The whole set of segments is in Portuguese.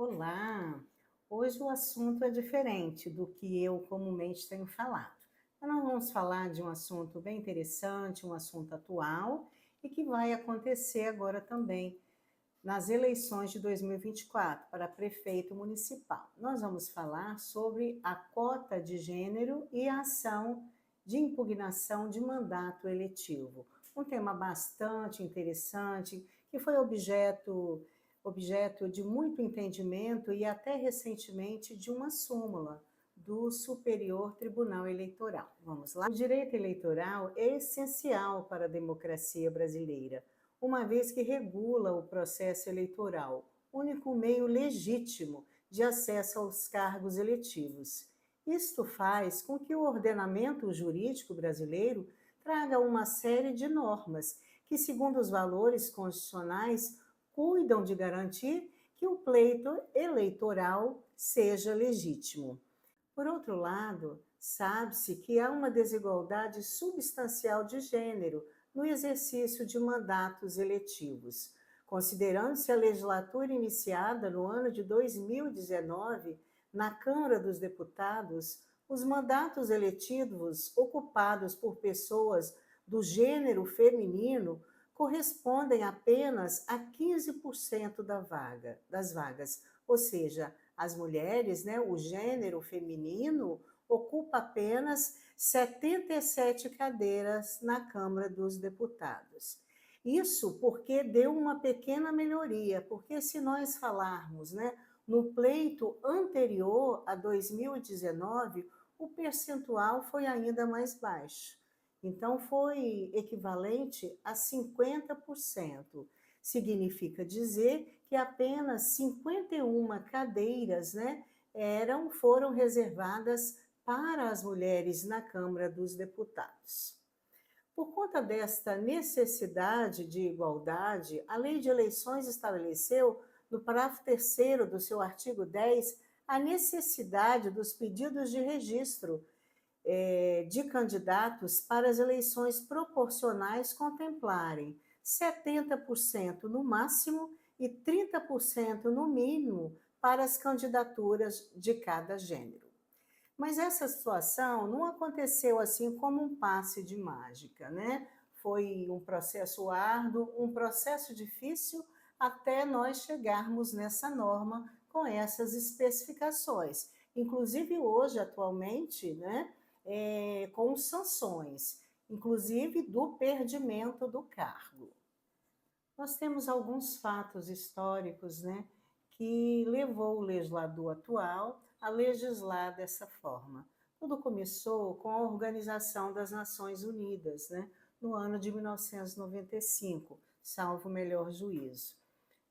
Olá! Hoje o assunto é diferente do que eu comumente tenho falado. Nós vamos falar de um assunto bem interessante, um assunto atual e que vai acontecer agora também nas eleições de 2024 para prefeito municipal. Nós vamos falar sobre a cota de gênero e a ação de impugnação de mandato eletivo. Um tema bastante interessante que foi objeto de muito entendimento e até recentemente de uma súmula do Superior Tribunal Eleitoral. Vamos lá? O direito eleitoral é essencial para a democracia brasileira, uma vez que regula o processo eleitoral, único meio legítimo de acesso aos cargos eletivos. Isto faz com que o ordenamento jurídico brasileiro traga uma série de normas que, segundo os valores constitucionais, cuidam de garantir que o pleito eleitoral seja legítimo. Por outro lado, sabe-se que há uma desigualdade substancial de gênero no exercício de mandatos eletivos. Considerando-se a legislatura iniciada no ano de 2019, na Câmara dos Deputados, os mandatos eletivos ocupados por pessoas do gênero feminino correspondem apenas a 15% das vagas, ou seja, as mulheres, o gênero feminino, ocupa apenas 77 cadeiras na Câmara dos Deputados. Isso porque deu uma pequena melhoria, porque se nós falarmos, no pleito anterior a 2019, o percentual foi ainda mais baixo. Então, foi equivalente a 50%. Significa dizer que apenas 51 cadeiras foram reservadas para as mulheres na Câmara dos Deputados. Por conta desta necessidade de igualdade, a Lei de Eleições estabeleceu, no parágrafo 3º do seu artigo 10, a necessidade dos pedidos de registro de candidatos para as eleições proporcionais contemplarem 70% no máximo e 30% no mínimo para as candidaturas de cada gênero. Mas essa situação não aconteceu assim como um passe de mágica, Foi um processo árduo, um processo difícil até nós chegarmos nessa norma com essas especificações. Inclusive hoje, atualmente, com sanções, inclusive do perdimento do cargo. Nós temos alguns fatos históricos, que levou o legislador atual a legislar dessa forma. Tudo começou com a Organização das Nações Unidas, no ano de 1995, salvo o melhor juízo.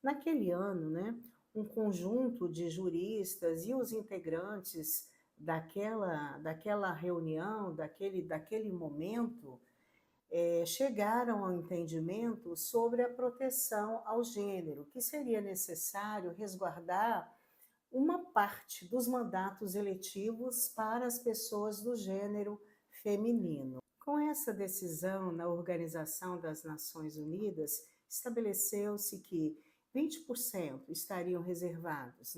Naquele ano, um conjunto de juristas e os integrantes daquela reunião, daquele momento, chegaram ao entendimento sobre a proteção ao gênero, que seria necessário resguardar uma parte dos mandatos eletivos para as pessoas do gênero feminino. Com essa decisão, na Organização das Nações Unidas, estabeleceu-se que 20% estariam reservados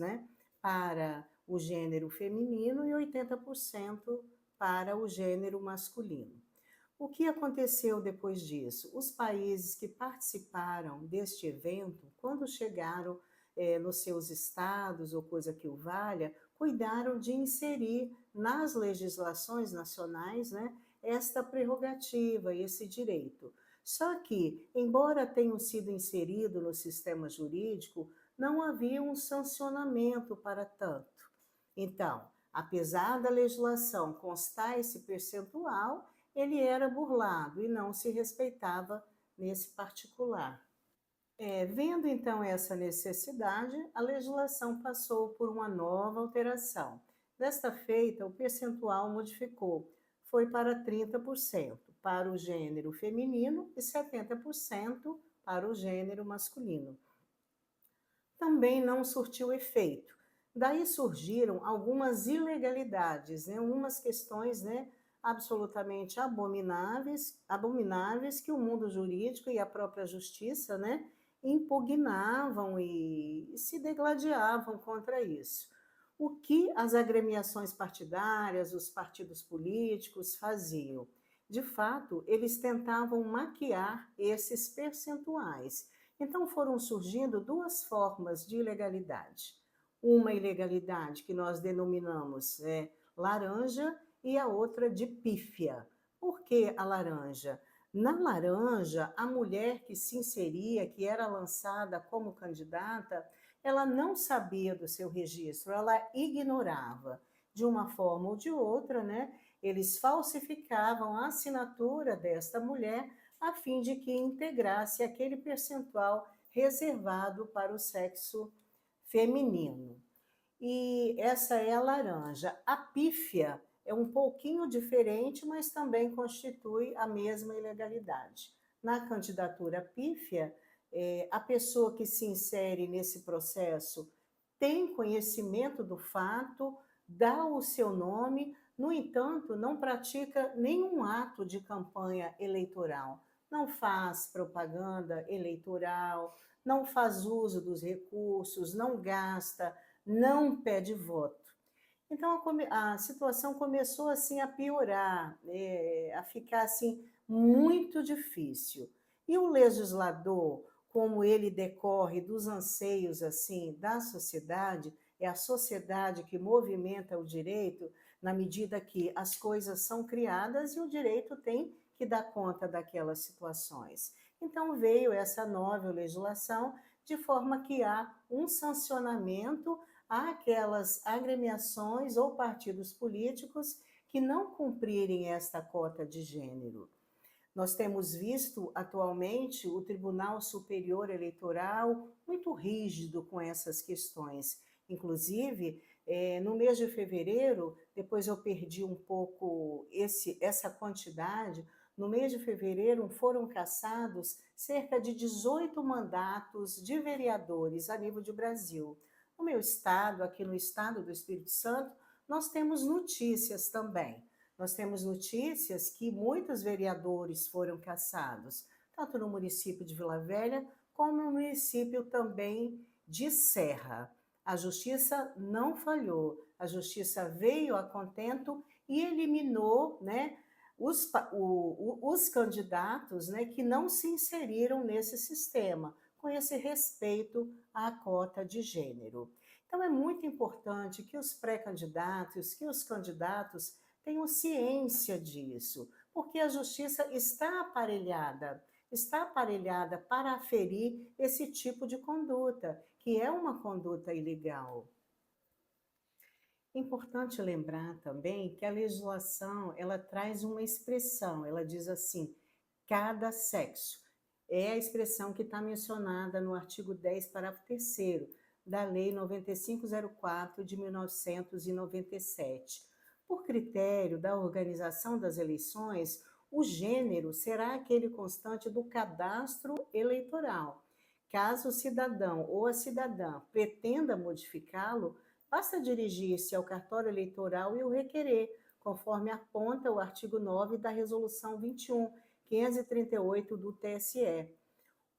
para o gênero feminino e 80% para o gênero masculino. O que aconteceu depois disso? Os países que participaram deste evento, quando chegaram nos seus estados ou coisa que o valha, cuidaram de inserir nas legislações nacionais esta prerrogativa, esse direito. Só que, embora tenham sido inserido no sistema jurídico, não havia um sancionamento para tanto. Então, apesar da legislação constar esse percentual, ele era burlado e não se respeitava nesse particular. Vendo então essa necessidade, a legislação passou por uma nova alteração. Desta feita, o percentual modificou, foi para 30% para o gênero feminino e 70% para o gênero masculino. Também não surtiu efeito. Daí surgiram algumas ilegalidades, umas questões absolutamente abomináveis que o mundo jurídico e a própria justiça impugnavam e se degladiavam contra isso. O que as agremiações partidárias, os partidos políticos faziam? De fato, eles tentavam maquiar esses percentuais. Então foram surgindo duas formas de ilegalidade. Uma ilegalidade que nós denominamos laranja e a outra de pífia. Por que a laranja? Na laranja, a mulher que se inseria, que era lançada como candidata, ela não sabia do seu registro, ela ignorava. De uma forma ou de outra, né? Eles falsificavam a assinatura desta mulher a fim de que integrasse aquele percentual reservado para o sexo feminino. E essa é a laranja. A pífia é um pouquinho diferente, mas também constitui a mesma ilegalidade. Na candidatura pífia, a pessoa que se insere nesse processo tem conhecimento do fato, dá o seu nome, no entanto, não pratica nenhum ato de campanha eleitoral, não faz propaganda eleitoral, não faz uso dos recursos, não gasta, não pede voto. Então a situação começou assim a piorar, a ficar assim muito difícil. E o legislador, como ele decorre dos anseios assim da sociedade, é a sociedade que movimenta o direito na medida que as coisas são criadas e o direito tem que dar conta daquelas situações. Então veio essa nova legislação de forma que há um sancionamento àquelas agremiações ou partidos políticos que não cumprirem esta cota de gênero. Nós temos visto atualmente o Tribunal Superior Eleitoral muito rígido com essas questões. Inclusive, no mês de fevereiro, depois eu perdi um pouco essa quantidade, no mês de fevereiro foram cassados cerca de 18 mandatos de vereadores a nível de Brasil. No meu estado, aqui no estado do Espírito Santo, nós temos notícias também. Nós temos notícias que muitos vereadores foram cassados, tanto no município de Vila Velha, como no município também de Serra. A justiça não falhou, a justiça veio a contento e eliminou, né, os candidatos, né, que não se inseriram nesse sistema, com esse respeito à cota de gênero. Então é muito importante que os pré-candidatos, que os candidatos tenham ciência disso, porque a justiça está aparelhada para aferir esse tipo de conduta, que é uma conduta ilegal. Importante lembrar também que a legislação, ela traz uma expressão, ela diz assim, cada sexo. É a expressão que está mencionada no artigo 10, parágrafo 3º, da Lei 9504 de 1997. Por critério da organização das eleições, o gênero será aquele constante do cadastro eleitoral. Caso o cidadão ou a cidadã pretenda modificá-lo, basta dirigir-se ao cartório eleitoral e o requerer, conforme aponta o artigo 9 da Resolução 21.538 do TSE.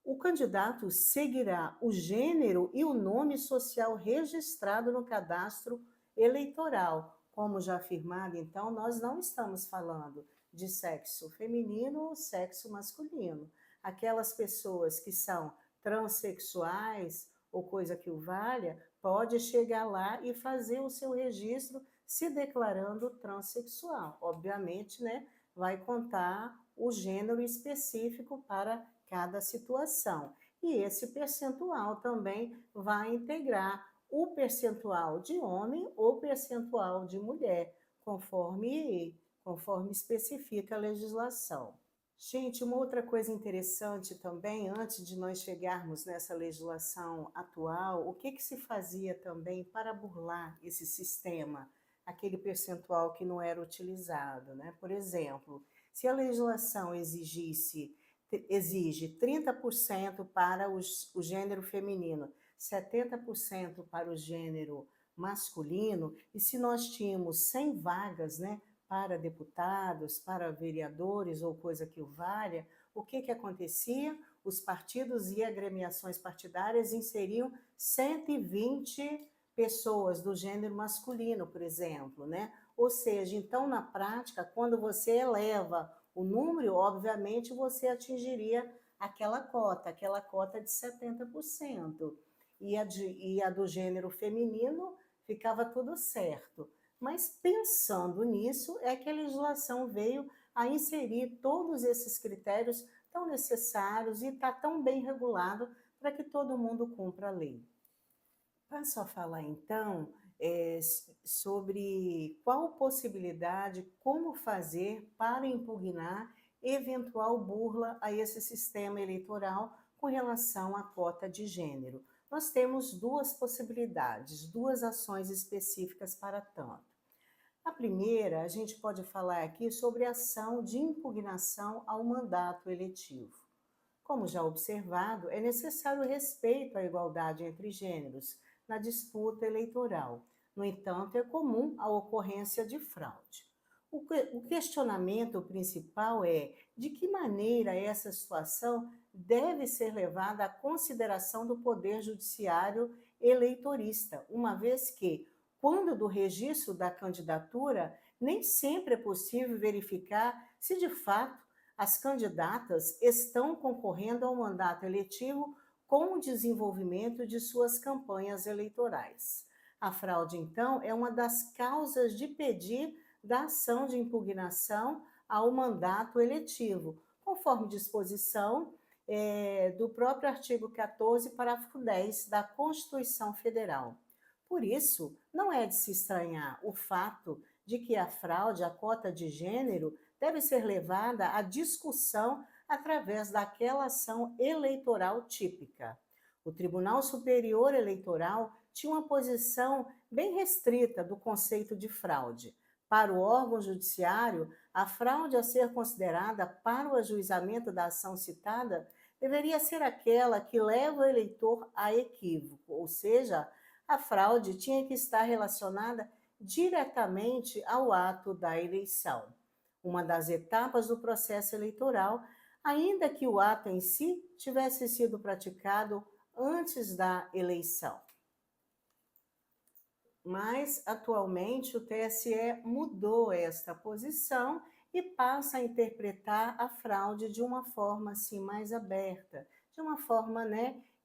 O candidato seguirá o gênero e o nome social registrado no cadastro eleitoral. Como já afirmado, então, nós não estamos falando de sexo feminino ou sexo masculino. Aquelas pessoas que são transexuais ou coisa que o valha, pode chegar lá e fazer o seu registro se declarando transexual. Obviamente, né, vai contar o gênero específico para cada situação. E esse percentual também vai integrar o percentual de homem ou percentual de mulher, conforme especifica a legislação. Gente, uma outra coisa interessante também, antes de nós chegarmos nessa legislação atual, o que se fazia também para burlar esse sistema, aquele percentual que não era utilizado, né? Por exemplo, se a legislação exige 30% para o gênero feminino, 70% para o gênero masculino, e se nós tínhamos 100 vagas, né, para deputados, para vereadores ou coisa que o valha, o que acontecia? os partidos e agremiações partidárias inseriam 120 pessoas do gênero masculino, por exemplo, né? Ou seja, então, na prática, quando você eleva o número, obviamente, você atingiria aquela cota de 70%. E a do gênero feminino ficava tudo certo. Mas pensando nisso, é que a legislação veio a inserir todos esses critérios tão necessários e está tão bem regulado para que todo mundo cumpra a lei. Passo a falar então sobre qual possibilidade, como fazer para impugnar eventual burla a esse sistema eleitoral com relação à cota de gênero. Nós temos duas possibilidades, duas ações específicas para tanto. A primeira, a gente pode falar aqui sobre a ação de impugnação ao mandato eletivo. Como já observado, é necessário respeito à igualdade entre gêneros na disputa eleitoral. No entanto, é comum a ocorrência de fraude. O questionamento principal é de que maneira essa situação deve ser levada à consideração do Poder Judiciário eleitorista, uma vez que, quando do registro da candidatura, nem sempre é possível verificar se de fato as candidatas estão concorrendo ao mandato eletivo com o desenvolvimento de suas campanhas eleitorais. A fraude, então, é uma das causas de pedir da ação de impugnação ao mandato eletivo, conforme disposição do próprio artigo 14, parágrafo 10 da Constituição Federal. Por isso, não é de se estranhar o fato de que a fraude à cota de gênero deve ser levada à discussão através daquela ação eleitoral típica. O Tribunal Superior Eleitoral tinha uma posição bem restrita do conceito de fraude. Para o órgão judiciário, a fraude a ser considerada para o ajuizamento da ação citada deveria ser aquela que leva o eleitor a equívoco, ou seja, a fraude tinha que estar relacionada diretamente ao ato da eleição, uma das etapas do processo eleitoral, ainda que o ato em si tivesse sido praticado antes da eleição. Mas, atualmente, o TSE mudou esta posição e passa a interpretar a fraude de uma forma assim, mais aberta, de uma forma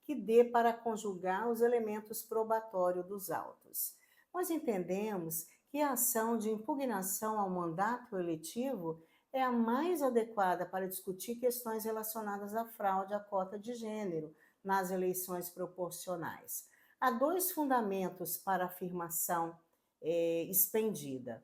que dê para conjugar os elementos probatórios dos autos. Nós entendemos que a ação de impugnação ao mandato eletivo é a mais adequada para discutir questões relacionadas à fraude à cota de gênero nas eleições proporcionais. Há dois fundamentos para a afirmação expendida.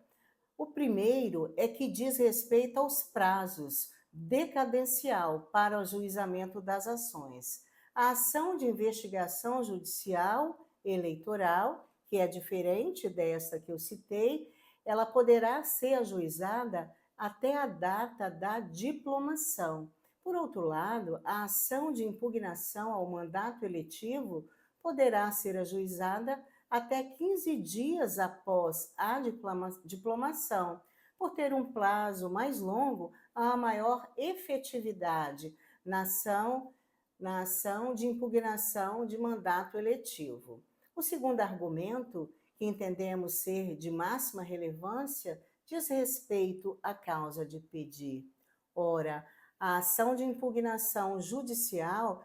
O primeiro é que diz respeito aos prazos decadencial para o juizamento das ações. A ação de investigação judicial eleitoral, que é diferente desta que eu citei, ela poderá ser ajuizada até a data da diplomação. Por outro lado, a ação de impugnação ao mandato eletivo poderá ser ajuizada até 15 dias após a diplomação, por ter um prazo mais longo, há maior efetividade na ação de impugnação de mandato eletivo. O segundo argumento, que entendemos ser de máxima relevância, diz respeito à causa de pedir. Ora, a ação de impugnação judicial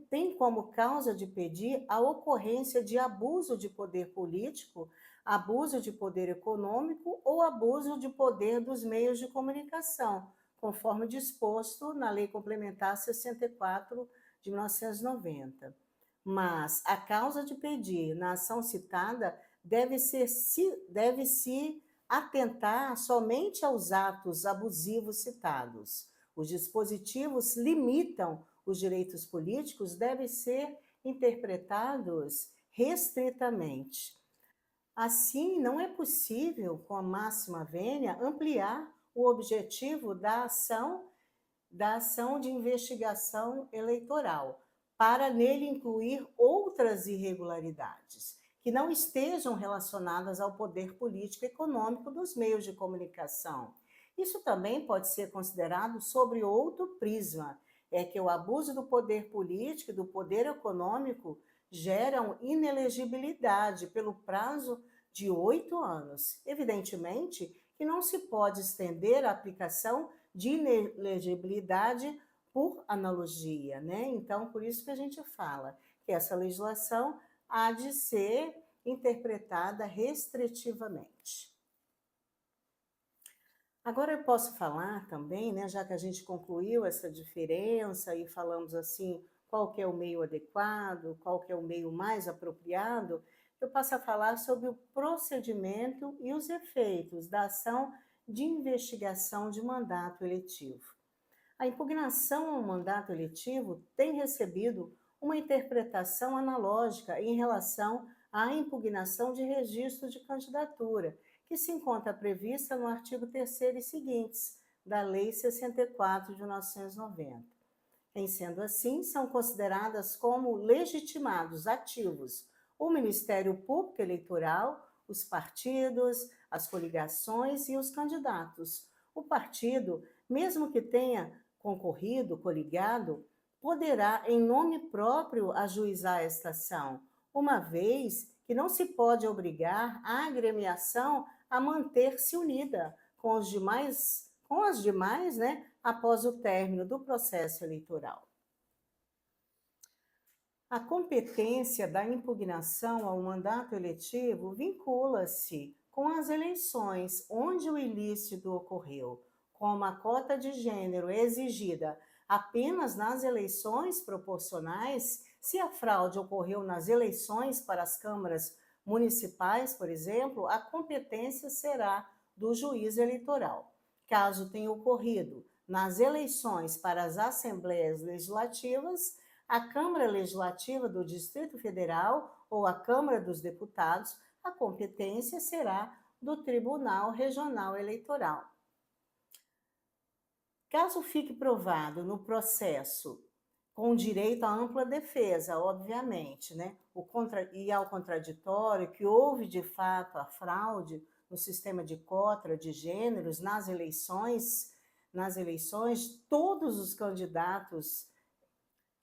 tem como causa de pedir a ocorrência de abuso de poder político, abuso de poder econômico ou abuso de poder dos meios de comunicação, conforme disposto na Lei Complementar 64 de 1990. Mas a causa de pedir na ação citada deve se atentar somente aos atos abusivos citados. Os dispositivos limitam os direitos políticos, devem ser interpretados restritamente. Assim, não é possível, com a máxima vênia, ampliar o objetivo da ação de investigação eleitoral, para nele incluir outras irregularidades que não estejam relacionadas ao poder político e econômico dos meios de comunicação. Isso também pode ser considerado sobre outro prisma, é que o abuso do poder político e do poder econômico geram inelegibilidade pelo prazo de 8 anos. Evidentemente que não se pode estender a aplicação de inelegibilidade por analogia, né? Então, por isso que a gente fala que essa legislação há de ser interpretada restritivamente. Agora eu posso falar também, né, já que a gente concluiu essa diferença e falamos assim, qual que é o meio adequado, qual que é o meio mais apropriado, eu passo a falar sobre o procedimento e os efeitos da ação de investigação de mandato eletivo. A impugnação ao mandato eletivo tem recebido uma interpretação analógica em relação à impugnação de registro de candidatura, que se encontra prevista no artigo 3º e seguintes da Lei 64 de 1990. Em sendo assim, são consideradas como legitimados ativos o Ministério Público Eleitoral, os partidos, as coligações e os candidatos. O partido, mesmo que tenha concorrido, coligado, poderá, em nome próprio, ajuizar esta ação, uma vez que não se pode obrigar a agremiação a manter-se unida com as demais, né, após o término do processo eleitoral. A competência da impugnação ao mandato eletivo vincula-se com as eleições onde o ilícito ocorreu, como a cota de gênero é exigida apenas nas eleições proporcionais. Se a fraude ocorreu nas eleições para as câmaras municipais, por exemplo, a competência será do juiz eleitoral. Caso tenha ocorrido nas eleições para as assembleias legislativas, a Câmara Legislativa do Distrito Federal ou a Câmara dos Deputados, a competência será do Tribunal Regional Eleitoral. Caso fique provado no processo, com direito à ampla defesa, obviamente, né, e ao contraditório, que houve de fato a fraude no sistema de cota de gêneros nas eleições, todos os candidatos,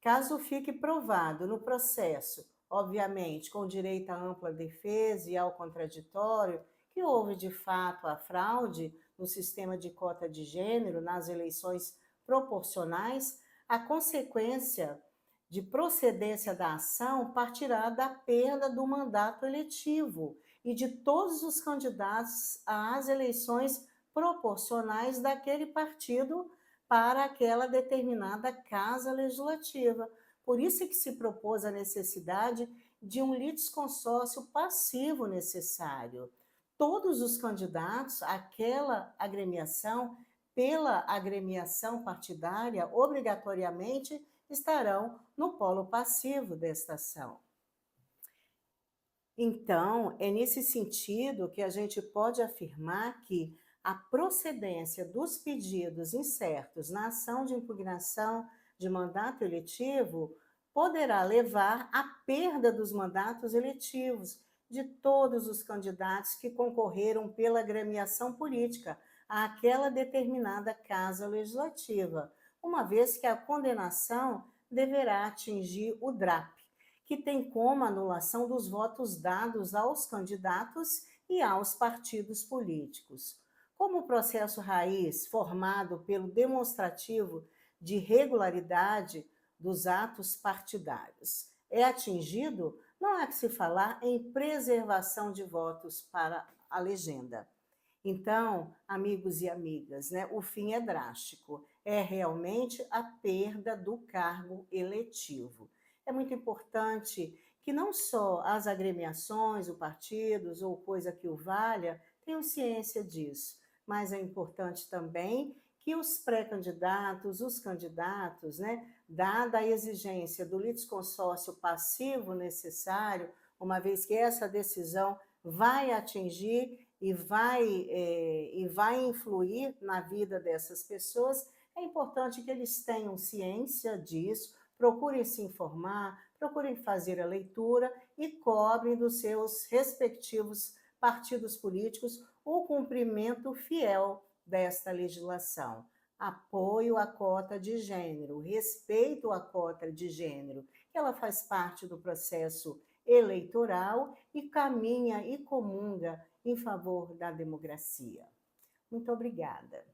caso fique provado no processo, obviamente, com direito à ampla defesa e ao contraditório, que houve de fato a fraude no sistema de cota de gênero nas eleições proporcionais, a consequência de procedência da ação partirá da perda do mandato eletivo e de todos os candidatos às eleições proporcionais daquele partido para aquela determinada casa legislativa. Por isso é que se propôs a necessidade de um litisconsórcio passivo necessário. Todos os candidatos àquela agremiação, pela agremiação partidária, obrigatoriamente estarão no polo passivo desta ação. Então, é nesse sentido que a gente pode afirmar que a procedência dos pedidos incertos na ação de impugnação de mandato eletivo poderá levar à perda dos mandatos eletivos de todos os candidatos que concorreram pela agremiação política àquela determinada casa legislativa, uma vez que a condenação deverá atingir o DRAP, que tem como anulação dos votos dados aos candidatos e aos partidos políticos. Como o processo raiz, formado pelo demonstrativo de regularidade dos atos partidários, é atingido, não há que se falar em preservação de votos para a legenda. Então, amigos e amigas, né, o fim é drástico, é realmente a perda do cargo eletivo. É muito importante que não só as agremiações, os partidos ou coisa que o valha tenham ciência disso, mas é importante também que os pré-candidatos, os candidatos, né, dada a exigência do litisconsórcio passivo necessário, uma vez que essa decisão vai atingir e vai influir na vida dessas pessoas, é importante que eles tenham ciência disso, procurem se informar, procurem fazer a leitura e cobrem dos seus respectivos partidos políticos o cumprimento fiel desta legislação. apoio à cota de gênero, respeito à cota de gênero, que ela faz parte do processo eleitoral e caminha e comunga em favor da democracia. Muito obrigada.